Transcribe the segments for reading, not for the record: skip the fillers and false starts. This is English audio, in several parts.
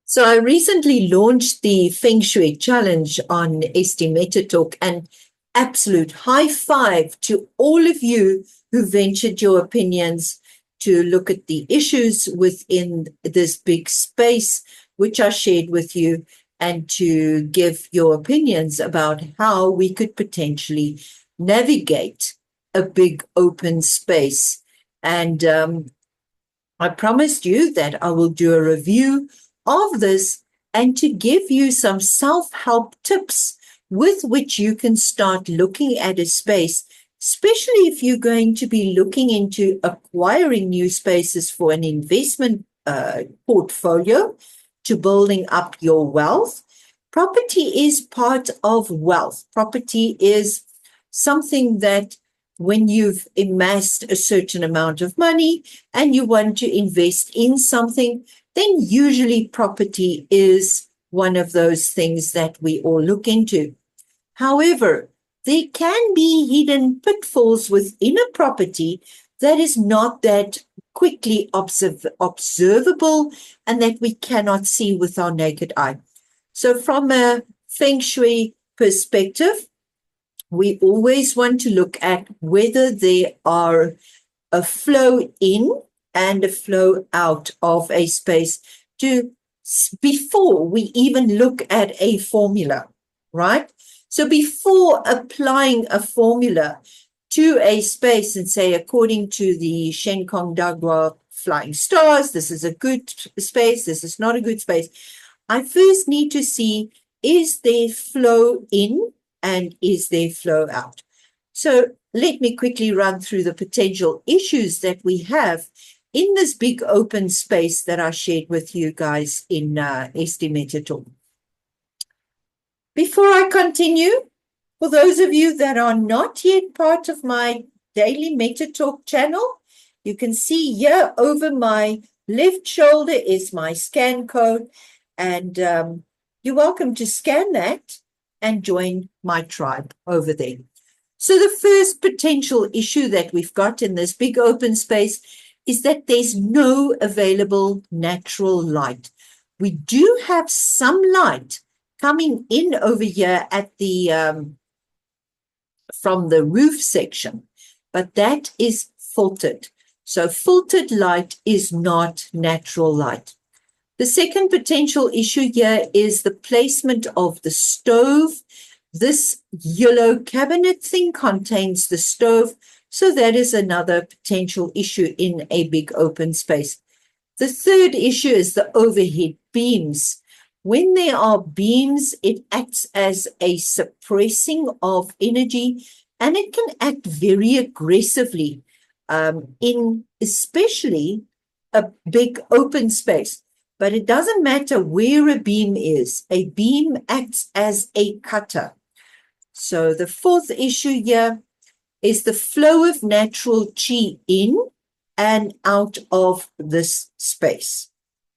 So I recently launched the Feng Shui challenge on ST MetaTalk, and absolute high five to all of you who ventured your opinions to look at the issues within this big space, which I shared with you, and to give your opinions about how we could potentially navigate a big open space. And I promised you that I will do a review of this and to give you some self-help tips with which you can start looking at a space, especially if you're going to be looking into acquiring new spaces for an investment portfolio to building up your wealth. Property is part of wealth. Property is something that when you've amassed a certain amount of money and you want to invest in something, then usually property is one of those things that we all look into. However, there can be hidden pitfalls within a property that is not that quickly observable and that we cannot see with our naked eye. So from a Feng Shui perspective, we always want to look at whether there are a flow in and a flow out of a space before we even look at a formula, right? So before applying a formula to a space and say, according to the Shen Kong Dagua flying stars, this is a good space, this is not a good space, I first need to see, is there flow in and is there flow out? So let me quickly run through the potential issues that we have in this big open space that I shared with you guys in ST MetaTalk. Before I continue, for those of you that are not yet part of my daily MetaTalk channel, you can see here over my left shoulder is my scan code, and you're welcome to scan that and join my tribe over there. So the first potential issue that we've got in this big open space is that there's no available natural light. We do have some light coming in over here at the from the roof section, but that is filtered. So filtered light is not natural light. The second potential issue here is the placement of the stove. This yellow cabinet thing contains the stove, so that is another potential issue in a big open space. The third issue is the overhead beams. When there are beams, it acts as a suppressing of energy, and it can act very aggressively in especially a big open space. But it doesn't matter where a beam is. A beam acts as a cutter. So the fourth issue here is the flow of natural chi in and out of this space.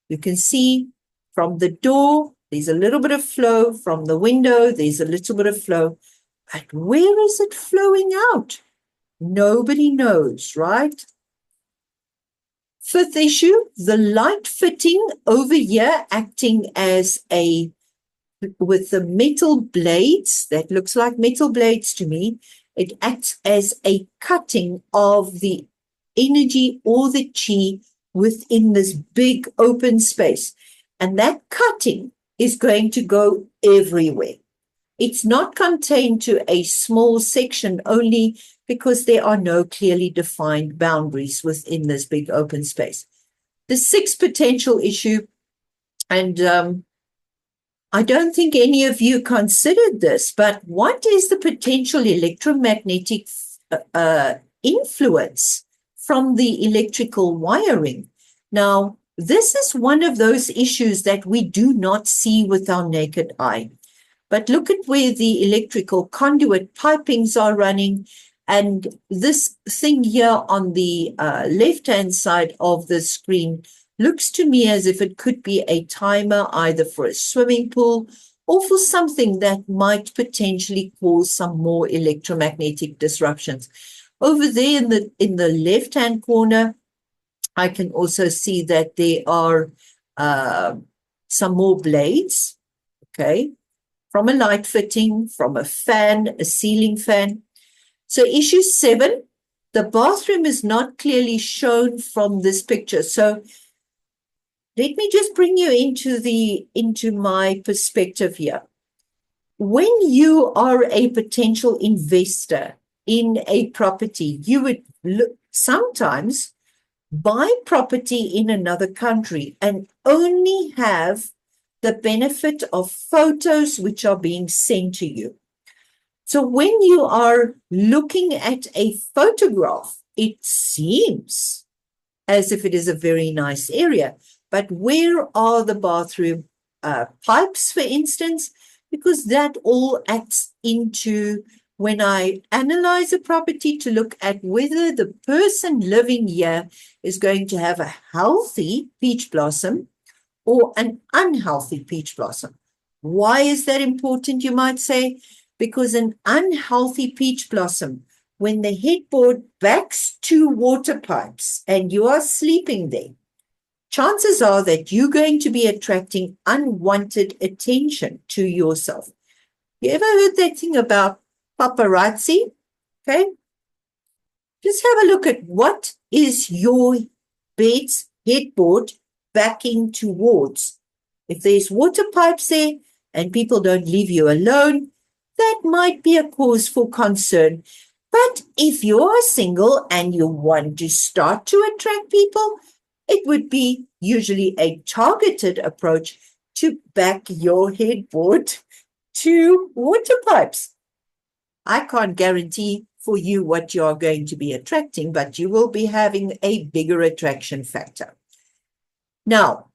You can see from the door, there's a little bit of flow. From the window, there's a little bit of flow. But where is it flowing out? Nobody knows, right? Fifth issue, the light fitting over here acting as with the metal blades, that looks like metal blades to me, it acts as a cutting of the energy or the chi within this big open space. And that cutting is going to go everywhere. It's not contained to a small section only because there are no clearly defined boundaries within this big open space. The sixth potential issue, and I don't think any of you considered this, but what is the potential electromagnetic influence from the electrical wiring? Now, this is one of those issues that we do not see with our naked eye. But look at where the electrical conduit pipings are running. And this thing here on the left-hand side of the screen looks to me as if it could be a timer either for a swimming pool or for something that might potentially cause some more electromagnetic disruptions. Over there in the left-hand corner, I can also see that there are some more blades, okay, from a light fitting, from a fan, a ceiling fan. So issue 7, the bathroom is not clearly shown from this picture. So let me just bring you into my perspective here. When you are a potential investor in a property, you would sometimes buy property in another country and only have the benefit of photos which are being sent to you. So when you are looking at a photograph, it seems as if it is a very nice area. But where are the bathroom pipes, for instance? Because that all acts into when I analyze a property to look at whether the person living here is going to have a healthy peach blossom or an unhealthy peach blossom. Why is that important, you might say? Because an unhealthy peach blossom, when the headboard backs to water pipes and you are sleeping there, chances are that you're going to be attracting unwanted attention to yourself. You ever heard that thing about paparazzi? Okay. Just have a look at what is your bed's headboard backing towards. If there's water pipes there and people don't leave you alone, that might be a cause for concern. But if you are single and you want to start to attract people, it would be usually a targeted approach to back your headboard to water pipes. I can't guarantee for you what you are going to be attracting, but you will be having a bigger attraction factor. Now,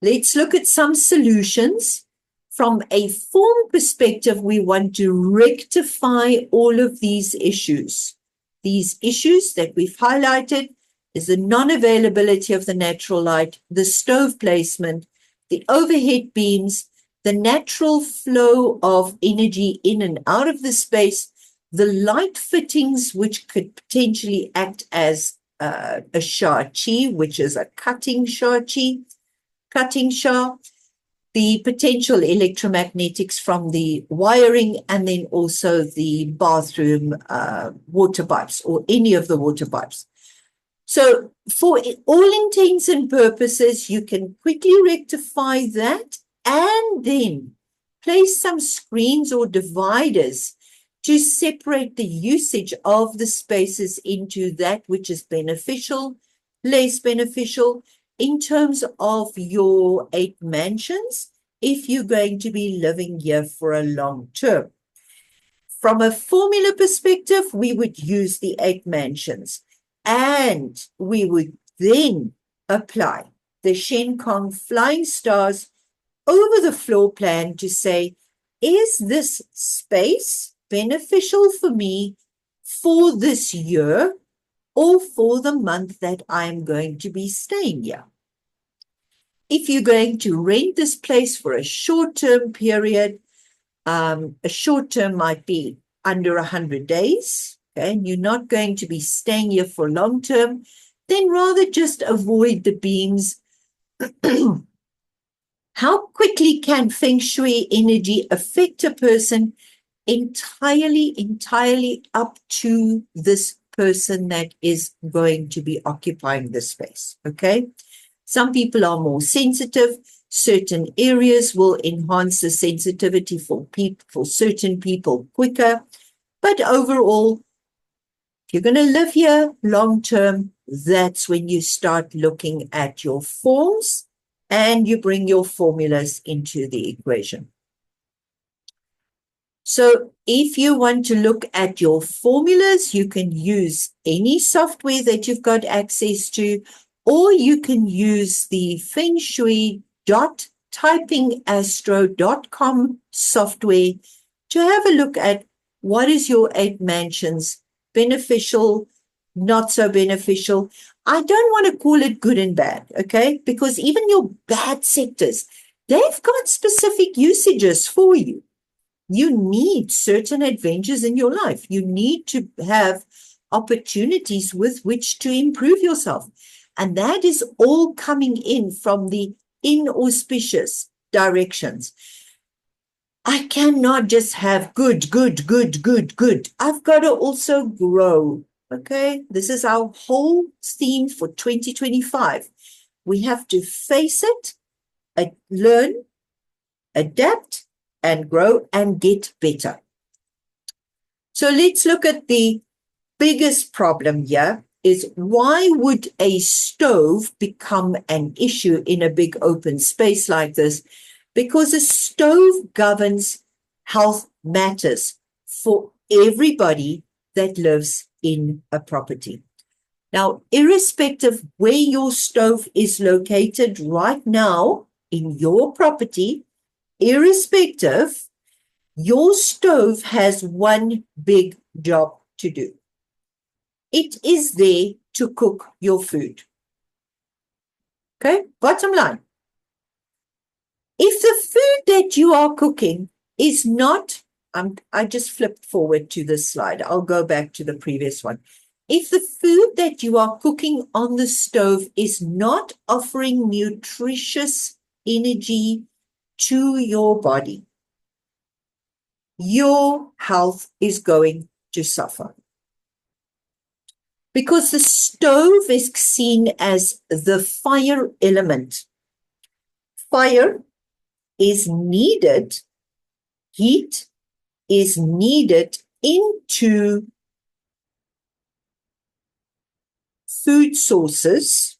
let's look at some solutions. From a form perspective, we want to rectify all of these issues. These issues that we've highlighted is the non-availability of the natural light, the stove placement, the overhead beams, the natural flow of energy in and out of the space, the light fittings, which could potentially act as a Shui, which is a cutting Shui, the potential electromagnetics from the wiring, and then also the bathroom water pipes or any of the water pipes. So for all intents and purposes, you can quickly rectify that and then place some screens or dividers to separate the usage of the spaces into that which is beneficial, less beneficial, in terms of your 8 mansions, if you're going to be living here for a long term. From a formula perspective, we would use the 8 mansions, and we would then apply the Shen Kong flying stars over the floor plan to say, is this space beneficial for me for this year or for the month that I'm going to be staying here? If you're going to rent this place for a short-term period, a short term might be under 100 days, okay, and you're not going to be staying here for long term, then rather just avoid the beams. How quickly can Feng Shui energy affect a person? Entirely up to this person that is going to be occupying the space, okay? Some people are more sensitive. Certain areas will enhance the sensitivity for certain people quicker. But overall, if you're going to live here long term, that's when you start looking at your forms and you bring your formulas into the equation. So if you want to look at your formulas, you can use any software that you've got access to, or you can use the Feng Shui.typingastro.com software to have a look at what is your 8 mansions, beneficial, not so beneficial. I don't want to call it good and bad, okay? Because even your bad sectors, they've got specific usages for you. You need certain adventures in your life. You need to have opportunities with which to improve yourself. And that is all coming in from the inauspicious directions. I cannot just have good, good, good, good, good. I've got to also grow. Okay, this is our whole theme for 2025. We have to face it, learn, adapt, and grow and get better. So let's look at the biggest problem here is why would a stove become an issue in a big open space like this? Because a stove governs health matters for everybody that lives in a property. Now, irrespective where your stove is located right now in your property, irrespective, your stove has one big job to do. It is there to cook your food. Okay, bottom line. If the food that you are cooking is not, I just flipped forward to this slide. I'll go back to the previous one. If the food that you are cooking on the stove is not offering nutritious energy to your body, your health is going to suffer. Because the stove is seen as the fire element. Fire is needed, heat is needed into food sources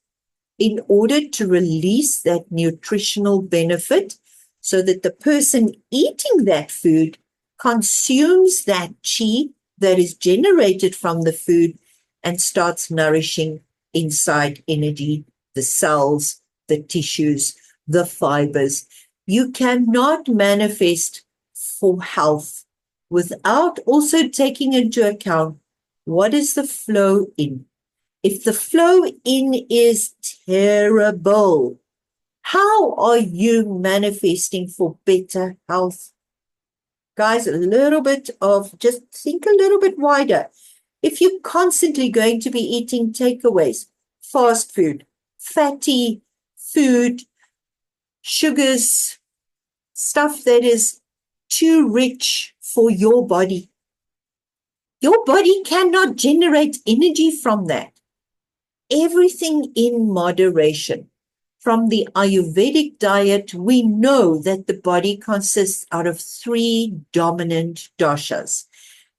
in order to release that nutritional benefit so that the person eating that food consumes that chi that is generated from the food and starts nourishing inside energy, the cells, the tissues, the fibers. You cannot manifest for health without also taking into account what is the flow in. If the flow in is terrible, how are you manifesting for better health? Guys, just think a little bit wider. If you're constantly going to be eating takeaways, fast food, fatty food, sugars, stuff that is too rich for your body cannot generate energy from that. Everything in moderation. From the Ayurvedic diet, we know that the body consists out of 3 dominant doshas.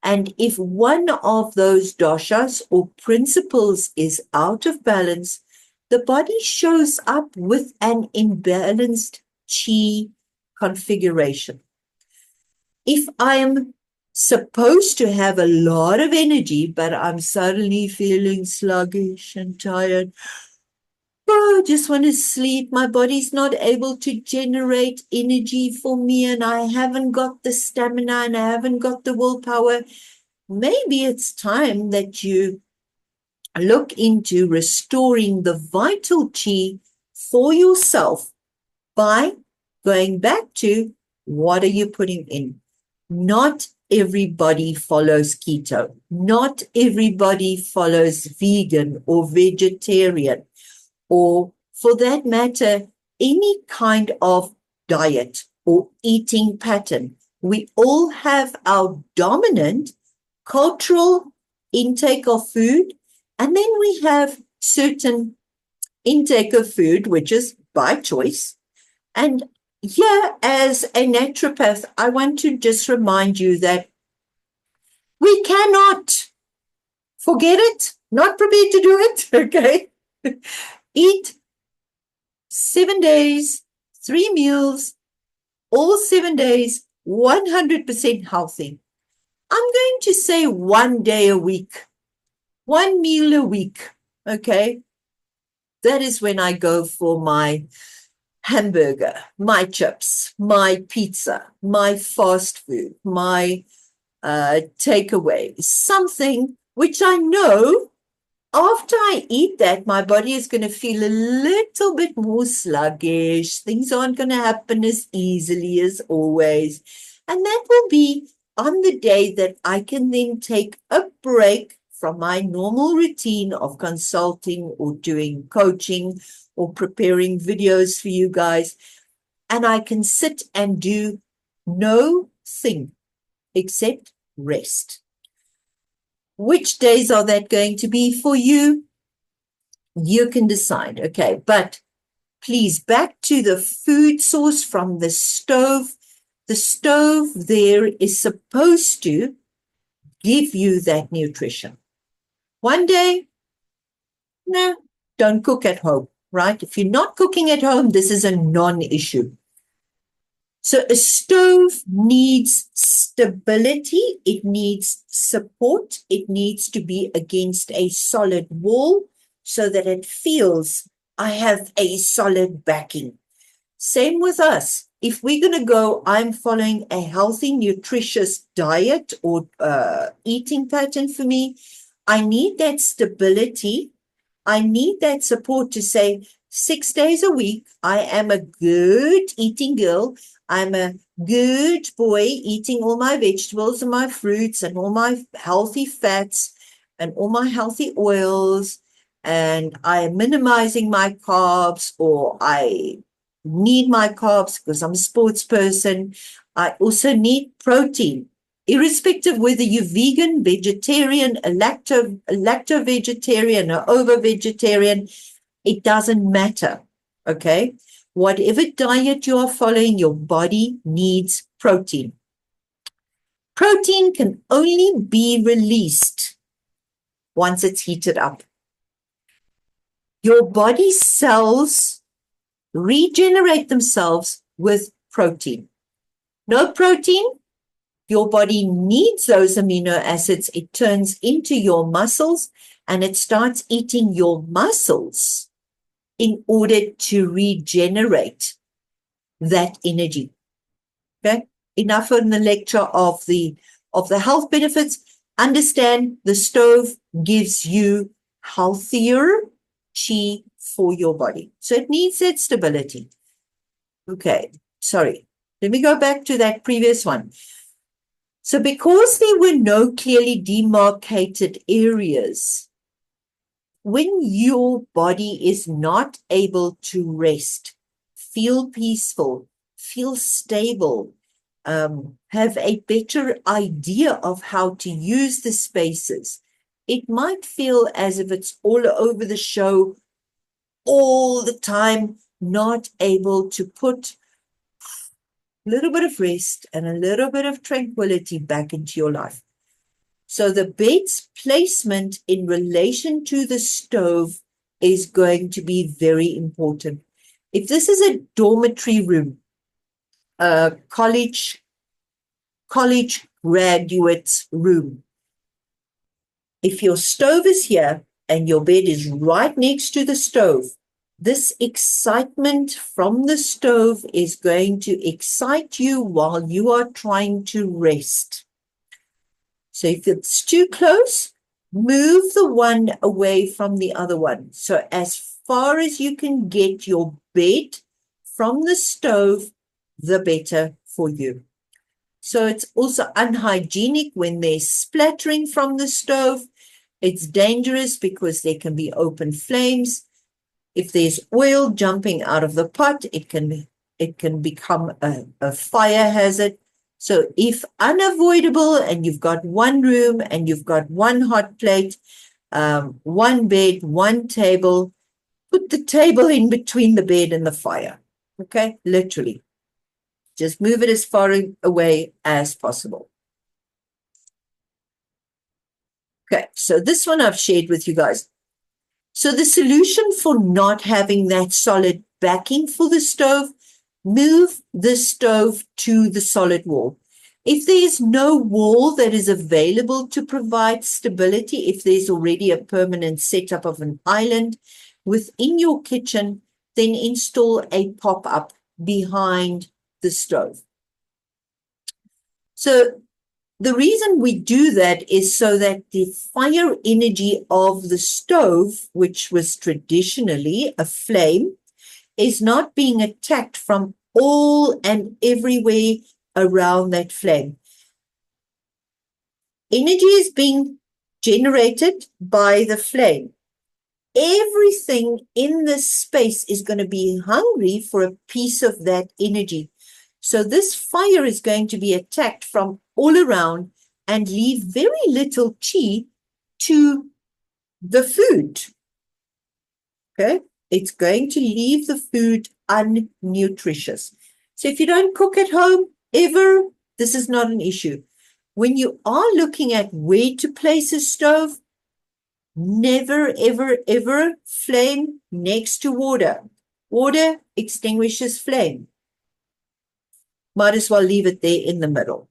And if one of those doshas or principles is out of balance, the body shows up with an imbalanced chi configuration. If I am supposed to have a lot of energy, but I'm suddenly feeling sluggish and tired, I just want to sleep. My body's not able to generate energy for me, and I haven't got the stamina and I haven't got the willpower. Maybe it's time that you look into restoring the vital chi for yourself by going back to what are you putting in. Not everybody follows keto. Not everybody follows vegan or vegetarian, or for that matter, any kind of diet or eating pattern. We all have our dominant cultural intake of food, and then we have certain intake of food, which is by choice. And here, as a naturopath, I want to just remind you that we cannot forget it, not prepared to do it, okay? Eat 7 days, 3 meals, all 7 days, 100% healthy. I'm going to say 1 day a week, 1 meal a week, okay? That is when I go for my hamburger, my chips, my pizza, my fast food, my takeaway, something which I know after I eat that, my body is going to feel a little bit more sluggish. Things aren't going to happen as easily as always. And that will be on the day that I can then take a break from my normal routine of consulting or doing coaching or preparing videos for you guys, and I can sit and do no thing except rest. Which days are that going to be for you? You can decide. Okay, but please, back to the food source from the stove. The stove there is supposed to give you that nutrition. One day, no, don't cook at home, right? If you're not cooking at home, this is a non-issue. So a stove needs stability. It needs support. It needs to be against a solid wall so that it feels I have a solid backing. Same with us. If we're going to go, I'm following a healthy, nutritious diet or eating pattern for me, I need that stability. I need that support to say 6 days a week, I am a good eating girl. I'm a good boy eating all my vegetables and my fruits and all my healthy fats and all my healthy oils. And I'm minimizing my carbs, or I need my carbs because I'm a sports person. I also need protein, irrespective whether you're vegan, vegetarian, a lacto-vegetarian, or ovo-vegetarian, it doesn't matter, okay? Whatever diet you are following, your body needs protein. Protein can only be released once it's heated up. Your body cells regenerate themselves with protein. No protein, your body needs those amino acids. It turns into your muscles and it starts eating your muscles in order to regenerate that energy. Okay? Enough on the lecture of the health benefits. Understand the stove gives you healthier chi for your body. So it needs that stability. Okay, sorry. Let me go back to that previous one. So because there were no clearly demarcated areas, when your body is not able to rest, feel peaceful, feel stable, have a better idea of how to use the spaces, it might feel as if it's all over the show all the time, not able to put a little bit of rest and a little bit of tranquility back into your life. So the bed's placement in relation to the stove is going to be very important. If this is a dormitory room, a college graduate's room, if your stove is here and your bed is right next to the stove, this excitement from the stove is going to excite you while you are trying to rest. So if it's too close, move the one away from the other one. So as far as you can get your bed from the stove, the better for you. So it's also unhygienic when there's splattering from the stove. It's dangerous because there can be open flames. If there's oil jumping out of the pot, it can become a fire hazard. So if unavoidable and you've got one room and you've got one hot plate, one bed, one table, put the table in between the bed and the fire. Okay, literally. Just move it as far away as possible. Okay, so this one I've shared with you guys. So the solution for not having that solid backing for the stove, move the stove to the solid wall. If there is no wall that is available to provide stability, if there's already a permanent setup of an island within your kitchen, then install a pop-up behind the stove. So the reason we do that is so that the fire energy of the stove, which was traditionally a flame, is not being attacked from all and everywhere around that flame. Energy is being generated by the flame. Everything in this space is going to be hungry for a piece of that energy. So this fire is going to be attacked from all around and leave very little chi to the food. Okay? It's going to leave the food unnutritious. So if you don't cook at home ever, this is not an issue. When you are looking at where to place a stove, never, ever, ever flame next to water. Water extinguishes flame. Might as well leave it there in the middle.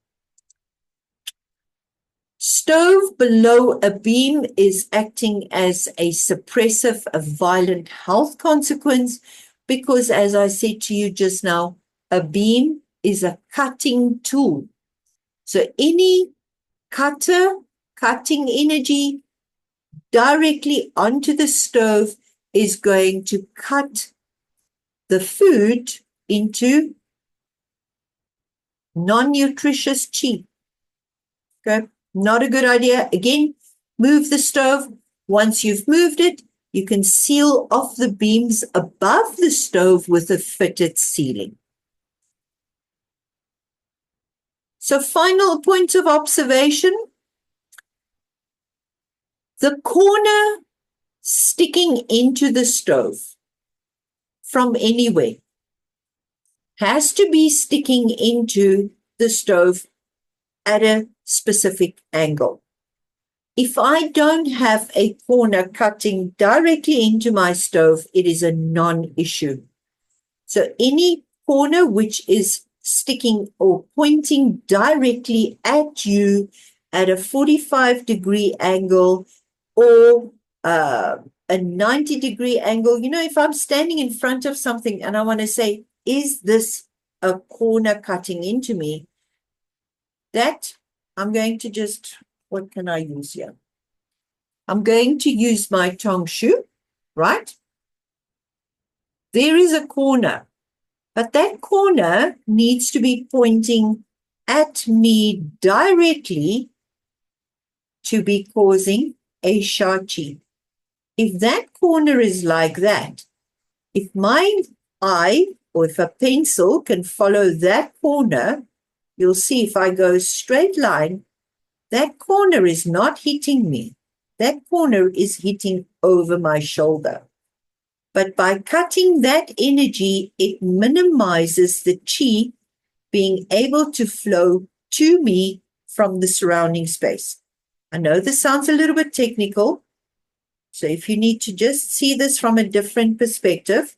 Stove below a beam is acting as a suppressive, a violent health consequence because, as I said to you just now, a beam is a cutting tool. So any cutting energy directly onto the stove is going to cut the food into non-nutritious chi. Okay, not a good idea. Again, move the stove. Once you've moved it, you can seal off the beams above the stove with a fitted ceiling. So final point of observation, the corner sticking into the stove from anywhere has to be sticking into the stove at a specific angle. If I don't have a corner cutting directly into my stove, it is a non-issue. So any corner which is sticking or pointing directly at you at a 45-degree angle or a 90-degree angle, you know, if I'm standing in front of something and I want to say, is this a corner cutting into me? That I'm going to just, what can I use here? I'm going to use my Shui, right? There is a corner, but that corner needs to be pointing at me directly to be causing a sha chi. If that corner is like that, if my eye or if a pencil can follow that corner, you'll see if I go straight line, that corner is not hitting me. That corner is hitting over my shoulder. But by cutting that energy, it minimizes the chi being able to flow to me from the surrounding space. I know this sounds a little bit technical, so if you need to just see this from a different perspective,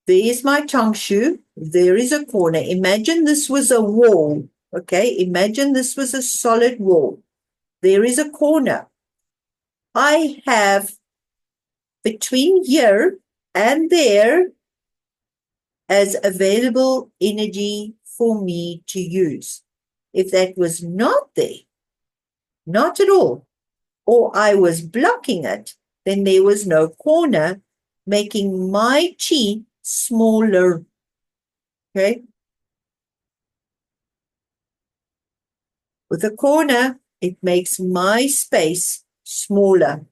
there is my Shui, there is a corner. Imagine this was a wall, okay? Imagine this was a solid wall. There is a corner. I have between here and there as available energy for me to use. If that was not there, not at all, or I was blocking it, then there was no corner, making my chi smaller. Okay? With a corner, it makes my space smaller.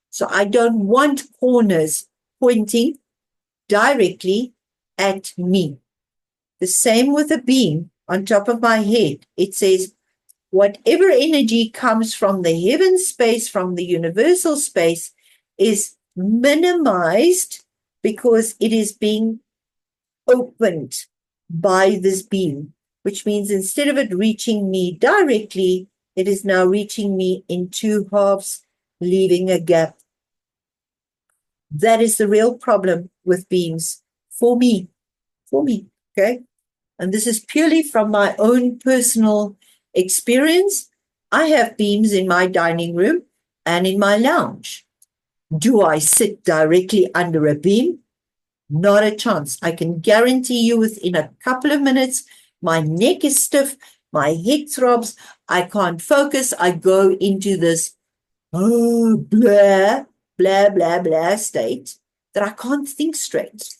So I don't want corners pointing directly at me. The same with a beam on top of my head. It says, whatever energy comes from the heaven space, from the universal space, is minimized because it is being opened by this beam, which means instead of it reaching me directly, it is now reaching me in two halves, leaving a gap. That is the real problem with beams for me, okay? And this is purely from my own personal experience. I have beams in my dining room and in my lounge. Do I sit directly under a beam? Not a chance. I can guarantee you within a couple of minutes, my neck is stiff, my head throbs, I can't focus, I go into this blah, blah, blah, blah state that I can't think straight.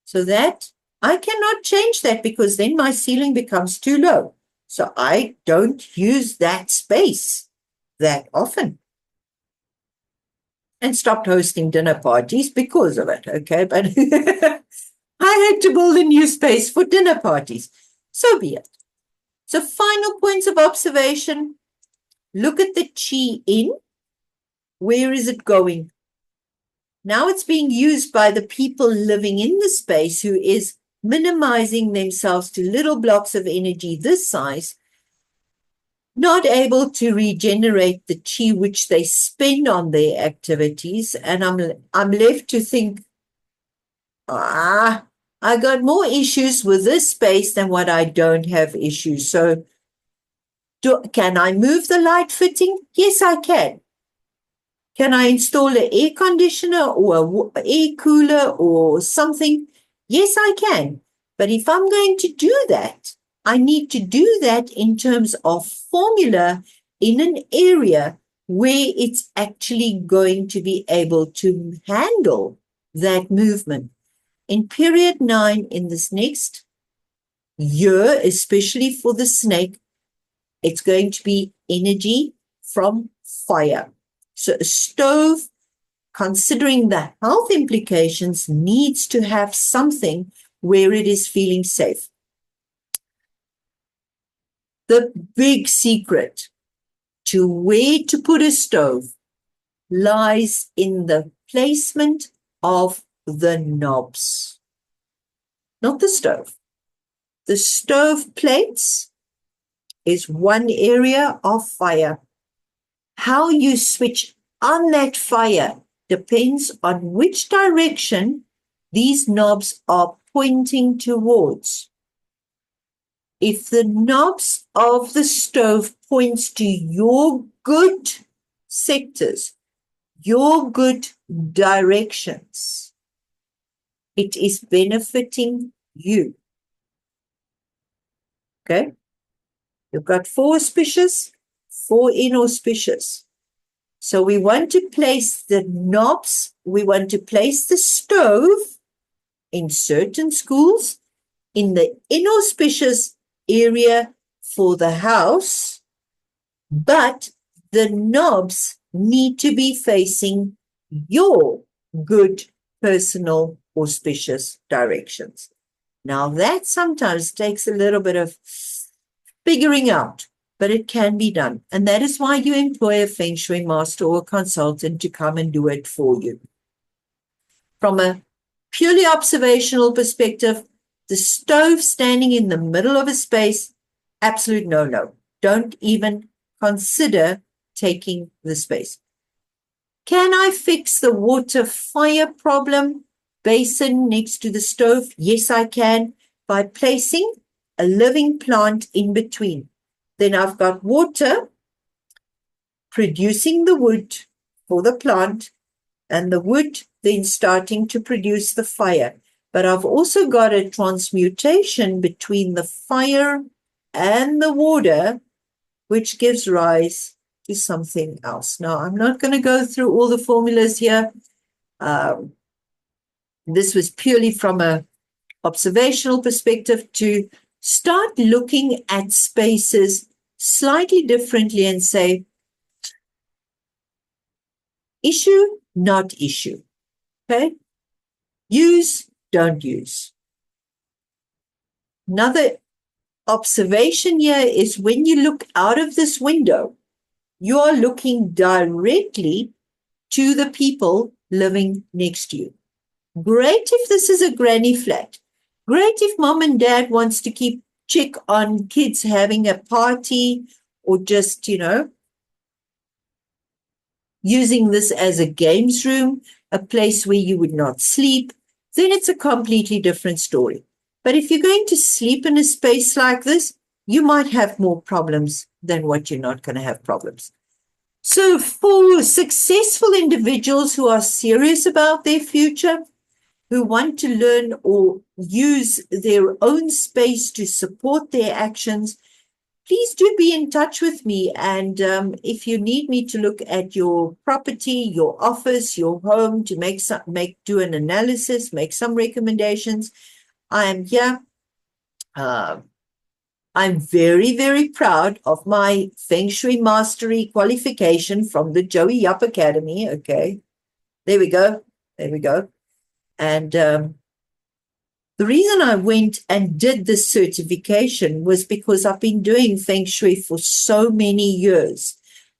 So that I cannot change that because then my ceiling becomes too low. So I don't use that space that often. And stopped hosting dinner parties because of it, okay? But I had to build a new space for dinner parties. So be it. So final points of observation. Look at the chi in. Where is it going? Now it's being used by the people living in the space who is minimizing themselves to little blocks of energy this size, not able to regenerate the chi which they spend on their activities. And I'm left to think, I got more issues with this space than what I don't have issues. So can I move the light fitting? Yes, I can. Can I install an air conditioner or an air cooler or something? Yes, I can. But if I'm going to do that, I need to do that in terms of formula in an area where it's actually going to be able to handle that movement. In period 9, in this next year, especially for the snake, it's going to be energy from fire. So a stove, considering the health implications, needs to have something where it is feeling safe. The big secret to where to put a stove lies in the placement of the knobs, not the stove. The stove plates is one area of fire. How you switch on that fire depends on which direction these knobs are pointing towards. If the knobs of the stove points to your good sectors, your good directions, it is benefiting you. Okay? You've got 4 auspicious, 4 inauspicious. So we want to place the knobs, we want to place the stove in certain schools in the inauspicious area for the house, but the knobs need to be facing your good personal auspicious directions. Now that sometimes takes a little bit of figuring out, but it can be done. And that is why you employ a Feng Shui master or consultant to come and do it for you. From a purely observational perspective, the stove standing in the middle of a space, absolute no-no. Don't even consider taking the space. Can I fix the water fire problem basin next to the stove? Yes, I can, by placing a living plant in between. Then I've got water producing the wood for the plant, and the wood then starting to produce the fire. But I've also got a transmutation between the fire and the water, which gives rise to something else. Now, I'm not going to go through all the formulas here. This was purely from an observational perspective to start looking at spaces slightly differently and say, issue, not issue. Okay? Use, don't use. Another observation here is when you look out of this window, you are looking directly to the people living next to you. Great if this is a granny flat. Great if mom and dad wants to keep check on kids having a party or just, using this as a games room, a place where you would not sleep, then it's a completely different story. But if you're going to sleep in a space like this, you might have more problems than what you're not going to have problems. So for successful individuals who are serious about their future, who want to learn or use their own space to support their actions, please do be in touch with me. And if you need me to look at your property, your office, your home, to do an analysis, make some recommendations, I am here. I'm very, very proud of my Feng Shui Mastery qualification from the Joey Yup Academy. Okay, there we go. There we go. And the reason I went and did this certification was because I've been doing Feng Shui for so many years,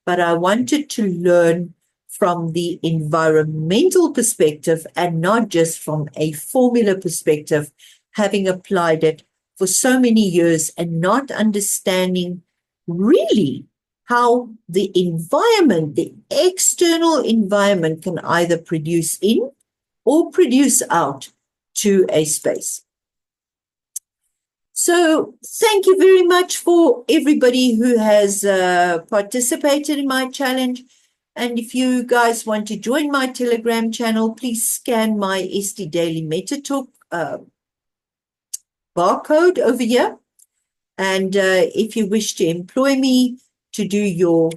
but I wanted to learn from the environmental perspective and not just from a formula perspective, having applied it for so many years and not understanding really how the environment, the external environment, can either produce in or produce out to a space. So thank you very much for everybody who has participated in my challenge. And if you guys want to join my Telegram channel, please scan my SD Daily Meta Talk barcode over here. And if you wish to employ me to do your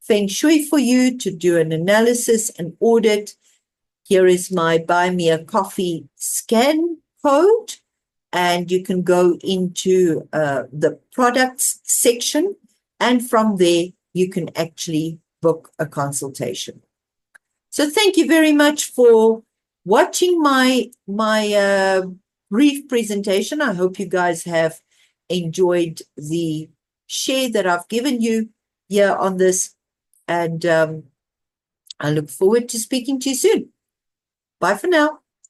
Feng Shui for you, to do an analysis and audit, here is my Buy Me a Coffee scan code, and you can go into the products section, and from there you can actually book a consultation. So thank you very much for watching my brief presentation. I hope you guys have enjoyed the share that I've given you here on this, and I look forward to speaking to you soon. Bye for now.